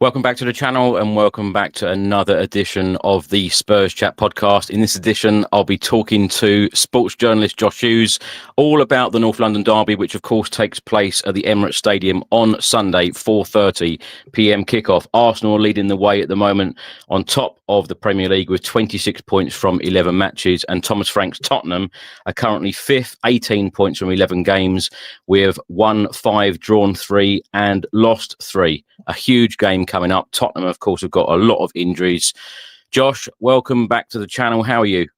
Welcome back to the channel and welcome back to another edition of the Spurs Chat Podcast. In this edition, I'll be talking to sports journalist Josh Hughes all about the North London derby, which of course takes place at the Emirates Stadium on Sunday, 4:30 p.m. kickoff. Arsenal are leading the way at the moment on top of the Premier League with 26 points from 11 matches, and Thomas Frank's Tottenham are currently fifth, 18 points from 11 games, with won 5, drawn 3 and lost 3. A huge game coming up. Tottenham, of course, have got a lot of injuries. Josh, welcome back to the channel. How are you?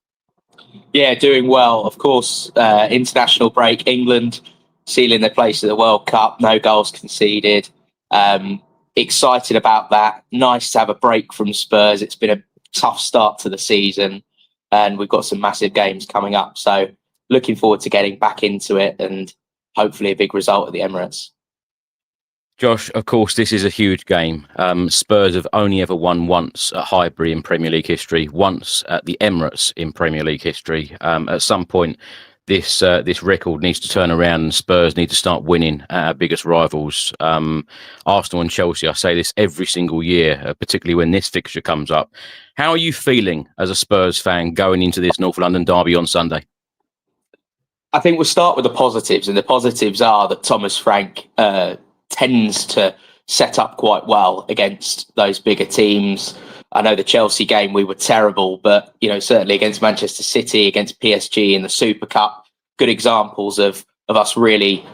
Yeah, doing well. Of course, international break. England sealing their place at the World Cup. No goals conceded. Excited about that. Nice to have a break from Spurs. It's been a tough start to the season and we've got some massive games coming up. So looking forward to getting back into it and hopefully a big result at the Emirates. Josh, of course, this is a huge game. Spurs have only ever won once at Highbury in Premier League history, once at the Emirates in Premier League history. At some point, this record needs to turn around and Spurs need to start winning at our biggest rivals. Arsenal and Chelsea, I say this every single year, particularly when this fixture comes up. How are you feeling as a Spurs fan going into this North London derby on Sunday? I think we'll start with the positives, and the positives are that Thomas Frank tends to set up quite well against those bigger teams. I know the Chelsea game, we were terrible, but certainly against Manchester City, against PSG in the Super Cup, good examples of us really,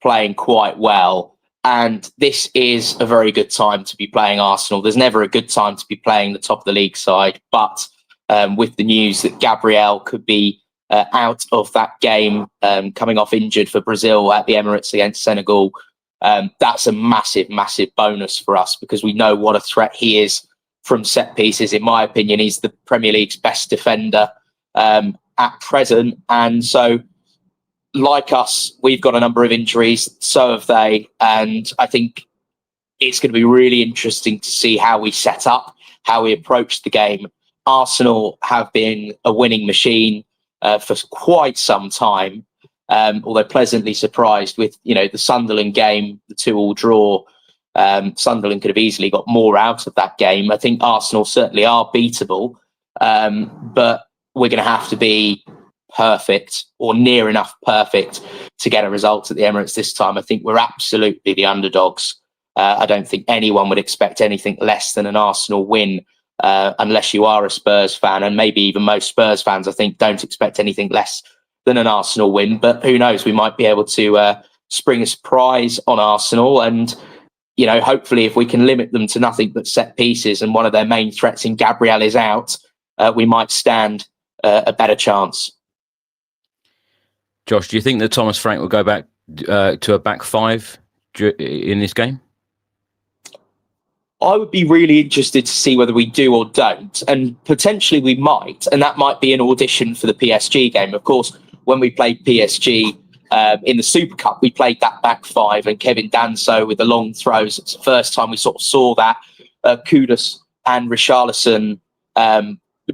playing quite well. And this is a very good time to be playing Arsenal. There's never a good time to be playing the top of the league side, but with the news that Gabriel could be out of that game, coming off injured for Brazil at the Emirates against Senegal, that's a massive, massive bonus for us because we know what a threat he is from set pieces. In my opinion, he's the Premier League's best defender at present. And so, like us, we've got a number of injuries. So have they. And I think it's going to be really interesting to see how we set up, how we approach the game. Arsenal have been a winning machine for quite some time. Although pleasantly surprised with, the Sunderland game, the 2-2 draw. Sunderland could have easily got more out of that game. I think Arsenal certainly are beatable, but we're going to have to be perfect or near enough perfect to get a result at the Emirates this time. I think we're absolutely the underdogs. I don't think anyone would expect anything less than an Arsenal win, unless you are a Spurs fan, and maybe even most Spurs fans, I think, don't expect anything less than an Arsenal win. But who knows, we might be able to spring a surprise on Arsenal, and hopefully if we can limit them to nothing but set pieces and one of their main threats in Gabriel is out, we might stand a better chance. Josh, do you think that Thomas Frank will go back to a back five in this game? I would be really interested to see whether we do or don't, and potentially we might, and that might be an audition for the PSG game. Of course, when we played PSG in the Super Cup, we played that back five, and Kevin Danso with the long throws. It's the first time we sort of saw that. Kudus and Richarlison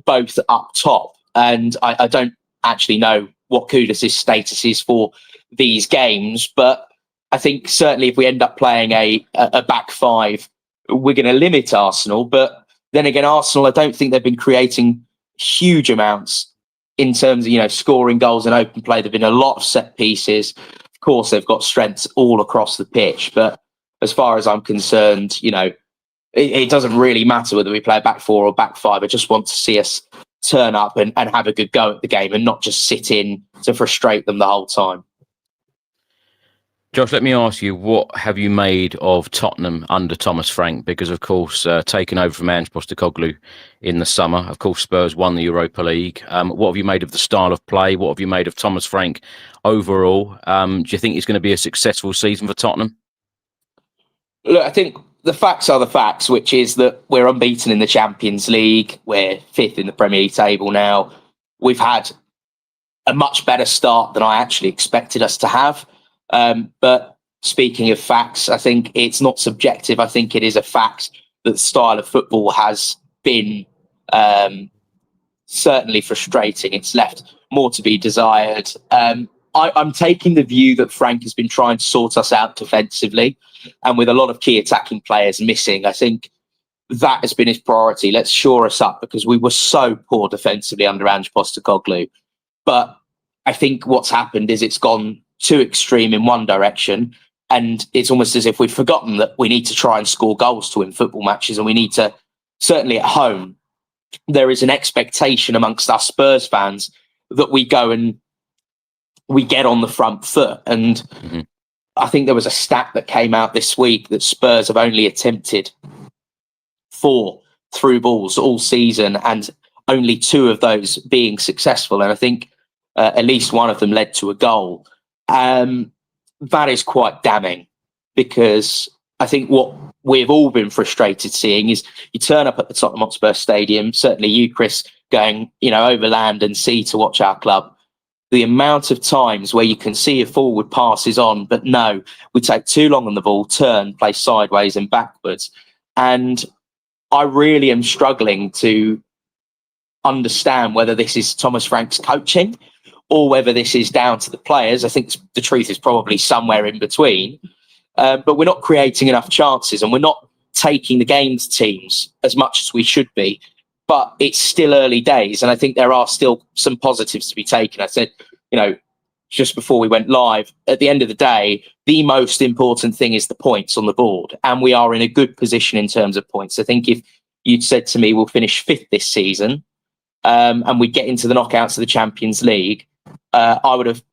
both up top, and I don't actually know what Kudus' status is for these games, but I think certainly if we end up playing a back five, we're going to limit Arsenal. But then again, Arsenal, I don't think they've been creating huge amounts in terms of, scoring goals and open play. There've been a lot of set pieces. Of course, they've got strengths all across the pitch. But as far as I'm concerned, it doesn't really matter whether we play back four or back five. I just want to see us turn up and have a good go at the game and not just sit in to frustrate them the whole time. Josh, let me ask you, what have you made of Tottenham under Thomas Frank? Because, of course, taking over from Ange Postecoglou in the summer, of course, Spurs won the Europa League. What have you made of the style of play? What have you made of Thomas Frank overall? Do you think it's going to be a successful season for Tottenham? Look, I think the facts are the facts, which is that we're unbeaten in the Champions League. We're fifth in the Premier League table now. We've had a much better start than I actually expected us to have. But speaking of facts, I think it's not subjective. I think it is a fact that the style of football has been certainly frustrating. It's left more to be desired. I'm taking the view that Frank has been trying to sort us out defensively, and with a lot of key attacking players missing, I think that has been his priority. Let's shore us up, because we were so poor defensively under Ange Postecoglou. But I think what's happened is it's gone too extreme in one direction, and it's almost as if we've forgotten that we need to try and score goals to win football matches, and we need to, certainly at home, there is an expectation amongst us Spurs fans that we go and we get on the front foot. And I think there was a stat that came out this week that Spurs have only attempted 4 through balls all season, and only 2 of those being successful. And I think at least one of them led to a goal. That is quite damning, because I think what we've all been frustrated seeing is you turn up at the Tottenham Hotspur Stadium, certainly you, Chris, going, over land and sea to watch our club. The amount of times where you can see a forward pass is on, but no, we take too long on the ball, turn, play sideways and backwards. And I really am struggling to understand whether this is Thomas Frank's coaching or whether this is down to the players. I think the truth is probably somewhere in between. But we're not creating enough chances, and we're not taking the game to teams as much as we should be. But it's still early days, and I think there are still some positives to be taken. I said, just before we went live, at the end of the day, the most important thing is the points on the board, and we are in a good position in terms of points. I think if you'd said to me, we'll finish 5th this season, and we get into the knockouts of the Champions League, I would have,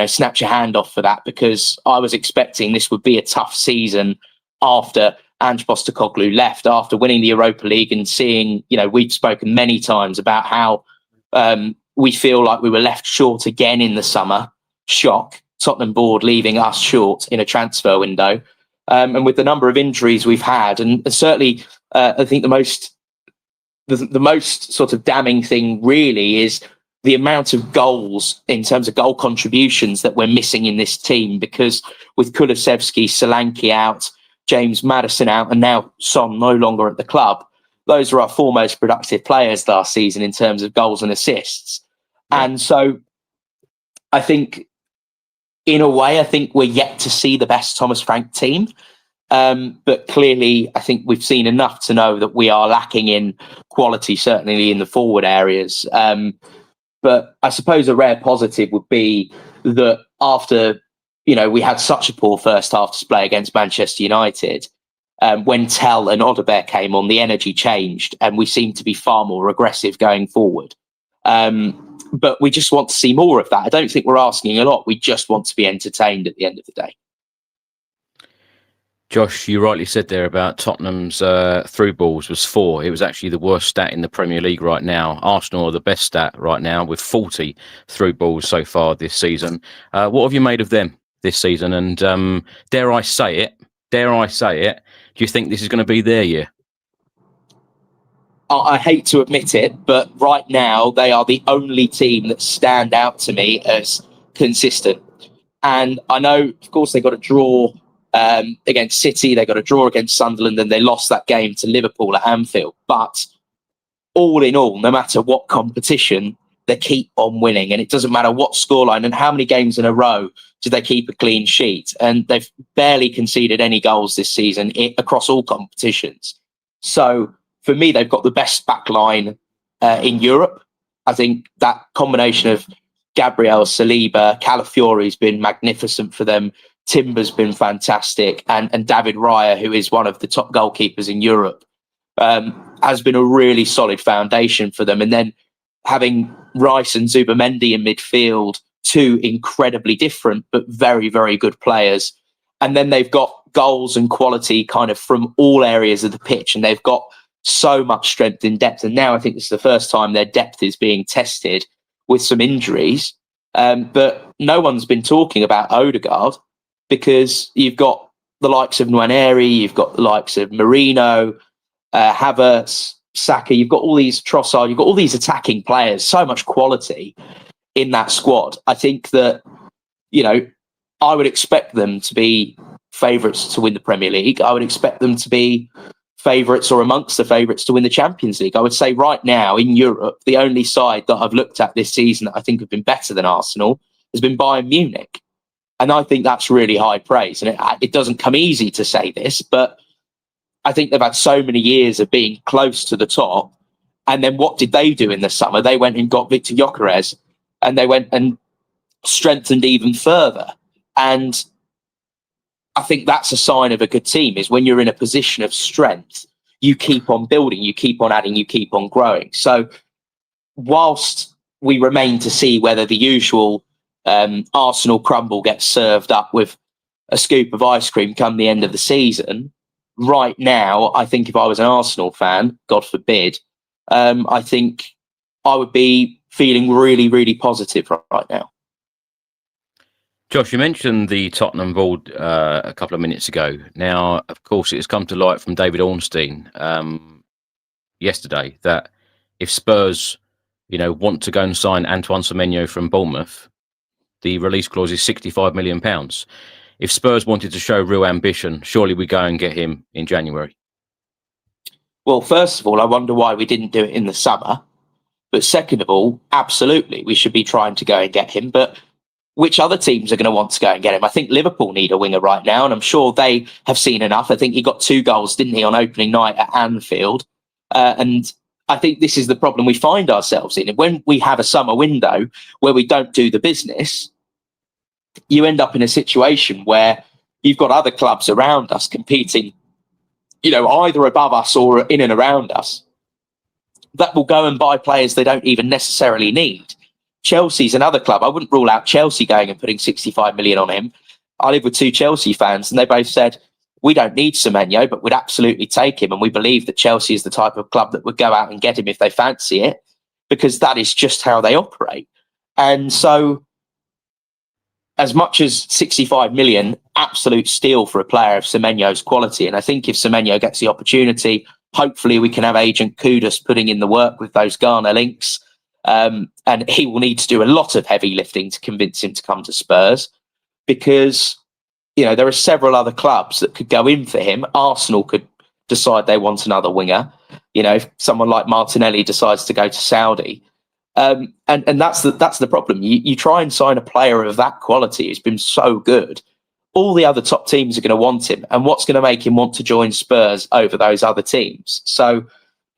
snapped your hand off for that, because I was expecting this would be a tough season after Ange Postecoglou left, after winning the Europa League and seeing, we've spoken many times about how we feel like we were left short again in the summer. Shock. Tottenham board leaving us short in a transfer window. And with the number of injuries we've had, and certainly I think the most sort of damning thing really is the amount of goals in terms of goal contributions that we're missing in this team, because with Kulusevski, Solanke out, James Maddison out, and now Son no longer at the club, those are our 4 most productive players last season in terms of goals and assists. Yeah. And so I think, in a way, I think we're yet to see the best Thomas Frank team. But clearly, I think we've seen enough to know that we are lacking in quality, certainly in the forward areas. But I suppose a rare positive would be that after, we had such a poor first half display against Manchester United, when Tell and Odobert came on, the energy changed and we seem to be far more aggressive going forward. But we just want to see more of that. I don't think we're asking a lot. We just want to be entertained at the end of the day. Josh, you rightly said there about Tottenham's through balls was 4. It was actually the worst stat in the Premier League right now. Arsenal are the best stat right now with 40 through balls so far this season. What have you made of them this season? And dare I say it, do you think this is going to be their year? I hate to admit it, but right now they are the only team that stand out to me as consistent. And I know, of course, they got a draw against City, they got a draw against Sunderland, and they lost that game to Liverpool at Anfield. But all in all, no matter what competition, they keep on winning, and it doesn't matter what scoreline and how many games in a row do they keep a clean sheet. And they've barely conceded any goals this season across all competitions. So for me, they've got the best back line in Europe. I think that combination of Gabriel, Saliba, Calafiori has been magnificent for them. Timber's been fantastic. And David Raya, who is one of the top goalkeepers in Europe, has been a really solid foundation for them. And then having Rice and Zubamendi in midfield, 2 incredibly different but very, very good players. And then they've got goals and quality kind of from all areas of the pitch, and they've got so much strength in depth. And now I think this is the first time their depth is being tested with some injuries. But no one's been talking about Odegaard, because you've got the likes of Nwaneri, you've got the likes of Marino, Havertz, Saka, you've got all these Trossard, you've got all these attacking players, so much quality in that squad. I think that, I would expect them to be favourites to win the Premier League. I would expect them to be favourites or amongst the favourites to win the Champions League. I would say right now in Europe, the only side that I've looked at this season that I think have been better than Arsenal has been Bayern Munich. And I think that's really high praise. And it doesn't come easy to say this, but I think they've had so many years of being close to the top. And then what did they do in the summer? They went and got Victor Gyökeres, and they went and strengthened even further. And I think that's a sign of a good team, is when you're in a position of strength, you keep on building, you keep on adding, you keep on growing. So whilst we remain to see whether the usual Arsenal crumble gets served up with a scoop of ice cream come the end of the season, right now, I think if I was an Arsenal fan, God forbid, I think I would be feeling really, really positive right now. Josh, you mentioned the Tottenham board a couple of minutes ago. Now, of course, it has come to light from David Ornstein yesterday that if Spurs, want to go and sign Antoine Semenyo from Bournemouth, the release clause is £65 million. If Spurs wanted to show real ambition, surely we go and get him in January. Well, first of all, I wonder why we didn't do it in the summer. But second of all, absolutely, we should be trying to go and get him. But which other teams are going to want to go and get him? I think Liverpool need a winger right now, and I'm sure they have seen enough. I think he got 2 goals, didn't he, on opening night at Anfield? And I think this is the problem we find ourselves in. When we have a summer window where we don't do the business, you end up in a situation where you've got other clubs around us competing, either above us or in and around us, that will go and buy players they don't even necessarily need. Chelsea's another club. I wouldn't rule out Chelsea going and putting 65 million on him. I live with 2 Chelsea fans, and they both said, we don't need Semenyo, but we'd absolutely take him. And we believe that Chelsea is the type of club that would go out and get him if they fancy it, because that is just how they operate. And so, as much as 65 million, absolute steal for a player of Semenyo's quality. And I think if Semenyo gets the opportunity, hopefully we can have agent Kudus putting in the work with those Ghana links. And he will need to do a lot of heavy lifting to convince him to come to Spurs, because, there are several other clubs that could go in for him. Arsenal could decide they want another winger. If someone like Martinelli decides to go to Saudi. And that's the problem. You try and sign a player of that quality who's been so good. All the other top teams are going to want him. And what's going to make him want to join Spurs over those other teams? So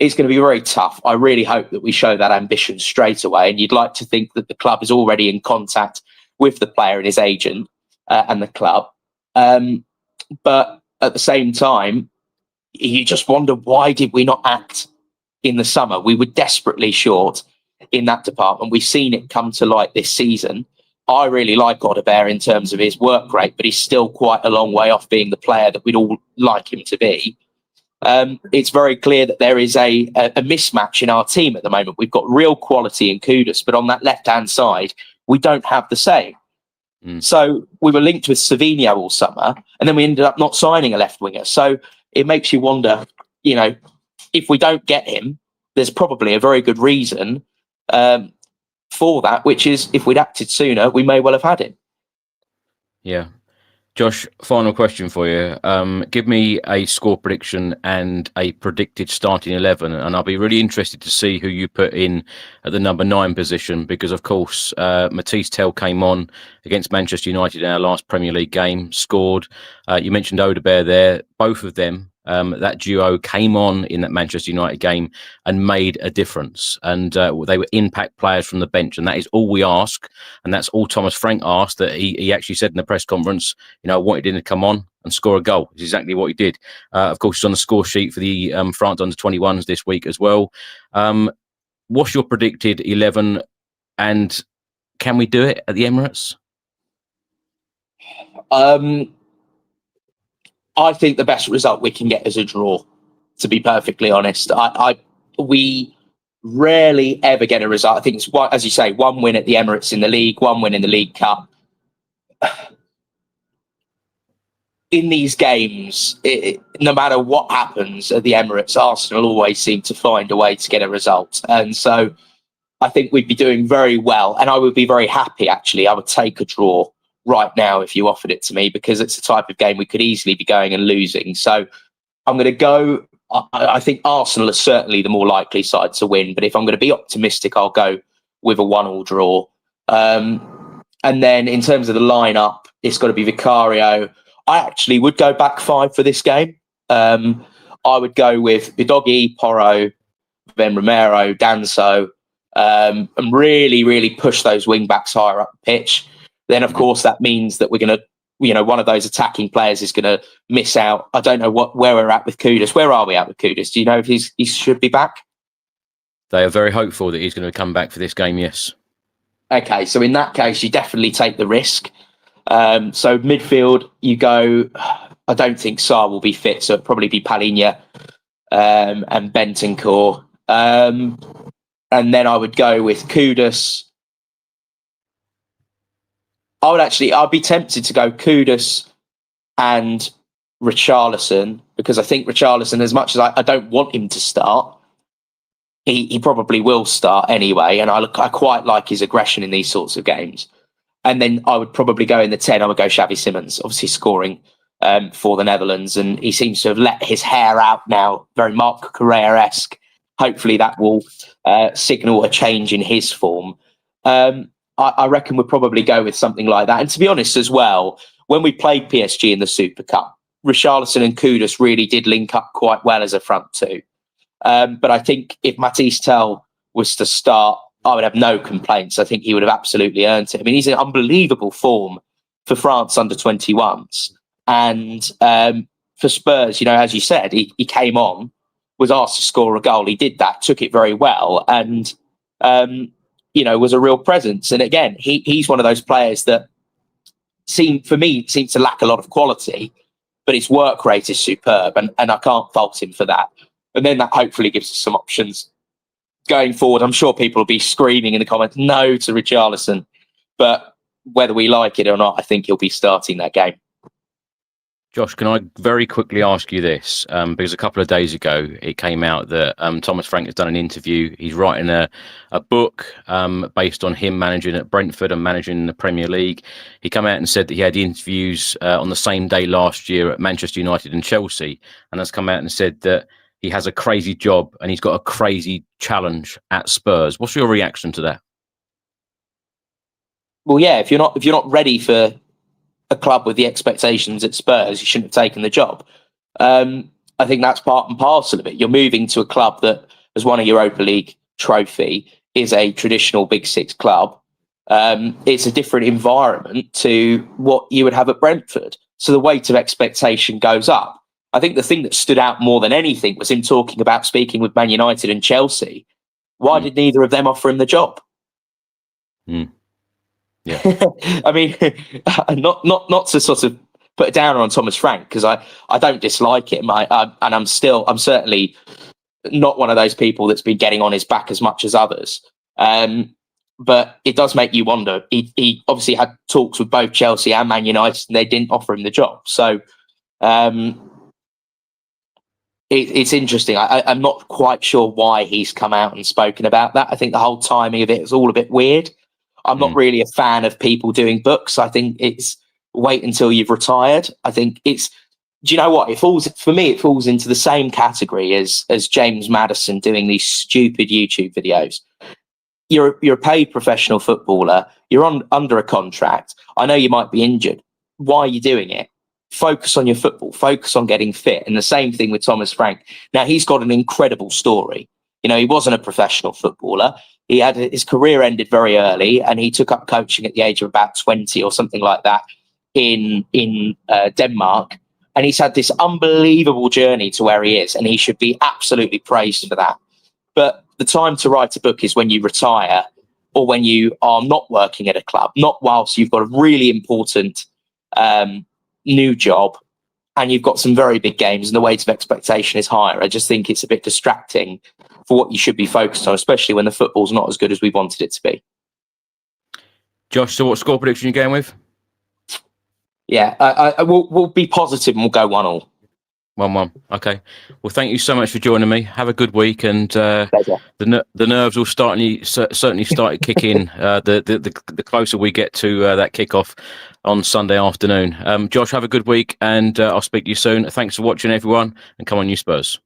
it's going to be very tough. I really hope that we show that ambition straight away. And you'd like to think that the club is already in contact with the player and his agent and the club. But at the same time, you just wonder, why did we not act in the summer? We were desperately short in that department. We've seen it come to light this season. I really like Godebert in terms of his work rate, but he's still quite a long way off being the player that we'd all like him to be. It's very clear that there is a mismatch in our team at the moment. We've got real quality in Kudus, but on that left-hand side, we don't have the same. So we were linked with Savinho all summer, and then we ended up not signing a left winger. So it makes you wonder, if we don't get him, there's probably a very good reason for that, which is if we'd acted sooner, we may well have had him. Yeah. Josh, final question for you. Give me a score prediction and a predicted starting 11, and I'll be really interested to see who you put in at the number 9 position, because, of course, Matisse Tell came on against Manchester United in our last Premier League game, scored. You mentioned Odobert there. Both of them, that duo came on in that Manchester United game and made a difference. And they were impact players from the bench, and that is all we ask. And that's all Thomas Frank asked, that he actually said in the press conference, I wanted him to come on and score a goal. It's exactly what he did. Of course, he's on the score sheet for the France under-21s this week as well. What's your predicted 11, and can we do it at the Emirates? I think the best result we can get is a draw, to be perfectly honest. We rarely ever get a result. I think it's, as you say, 1 win at the Emirates in the league, 1 win in the League Cup. In these games, no matter what happens at the Emirates, Arsenal always seem to find a way to get a result. And so I think we'd be doing very well. And I would be very happy, actually. I would take a draw right now if you offered it to me, because it's the type of game we could easily be going and losing. So I'm going to go. I think Arsenal is certainly the more likely side to win. But if I'm going to be optimistic, I'll go with a 1-1 draw. And then in terms of the lineup, it's got to be Vicario. I actually would go back 5 for this game. I would go with Udogie, Porro, then Romero, Danso, and really, really push those wing backs higher up the pitch. Then, of course, that means that we're going to, one of those attacking players is going to miss out. I don't know where we're at with Kudus. Where are we at with Kudus? Do you know if he should be back? They are very hopeful that he's going to come back for this game, yes. Okay, so in that case, you definitely take the risk. So midfield, you go... I don't think Sarr will be fit, so it'll probably be Palhinha and Bentancur. And then I would go with Kudus. I'd be tempted to go Kudus and Richarlison, because I think Richarlison, as much as I don't want him to start, he probably will start anyway. And I quite like his aggression in these sorts of games. And then I would probably go in the 10, I would go Xavi Simons, obviously scoring for the Netherlands. And he seems to have let his hair out now, very Marc Correa-esque. Hopefully that will signal a change in his form. I reckon we'll probably go with something like that. And to be honest as well, when we played PSG in the Super Cup, Richarlison and Kudus really did link up quite well as a front two. But I think if Matisse Tel was to start, I would have no complaints. I think he would have absolutely earned it. I mean, he's in unbelievable form for France under 21s. And for Spurs, as you said, he came on, was asked to score a goal. He did that, took it very well, and was a real presence. And again, he's one of those players that seems to lack a lot of quality, but his work rate is superb, and I can't fault him for that. And then that hopefully gives us some options going forward. I'm sure people will be screaming in the comments, no to Richarlison, but whether we like it or not, I think he'll be starting that game. Josh, can I very quickly ask you this? Because a couple of days ago, it came out that Thomas Frank has done an interview. He's writing a book based on him managing at Brentford and managing the Premier League. He came out and said that he had interviews on the same day last year at Manchester United and Chelsea, and has come out and said that he has a crazy job and he's got a crazy challenge at Spurs. What's your reaction to that? Well, yeah, if you're not ready for a club with the expectations at Spurs, you shouldn't have taken the job. I think that's part and parcel of it. You're moving to a club that has won a Europa League trophy, is a traditional Big Six club. It's a different environment to what you would have at Brentford. So the weight of expectation goes up. I think the thing that stood out more than anything was him talking about speaking with Man United and Chelsea. Why did neither of them offer him the job? Yeah. I mean, not to sort of put a downer on Thomas Frank, because I don't dislike him. I'm certainly not one of those people that's been getting on his back as much as others. But it does make you wonder. He obviously had talks with both Chelsea and Man United, and they didn't offer him the job. So it's interesting. I'm not quite sure why he's come out and spoken about that. I think the whole timing of it is all a bit weird. I'm not really a fan of people doing books. I think it's wait until you've retired. I think it's, do you know what? It falls into the same category as James Maddison doing these stupid YouTube videos. You're a paid professional footballer. You're under a contract. I know you might be injured. Why are you doing it? Focus on your football. Focus on getting fit. And the same thing with Thomas Frank. Now, he's got an incredible story. He wasn't a professional footballer. He had his career ended very early, and he took up coaching at the age of about 20 or something like that in Denmark. And he's had this unbelievable journey to where he is, and he should be absolutely praised for that. But the time to write a book is when you retire, or when you are not working at a club, not whilst you've got a really important new job and you've got some very big games and the weight of expectation is higher. I just think it's a bit distracting for what you should be focused on, especially when the football's not as good as we wanted it to be. Josh, so what score prediction are you going with? Yeah, we'll be positive and we'll go 1-1. 1-1. Okay. Well, thank you so much for joining me. Have a good week, and the nerves will certainly start kicking the closer we get to that kickoff on Sunday afternoon. Josh, have a good week, and I'll speak to you soon. Thanks for watching, everyone, and come on, you Spurs.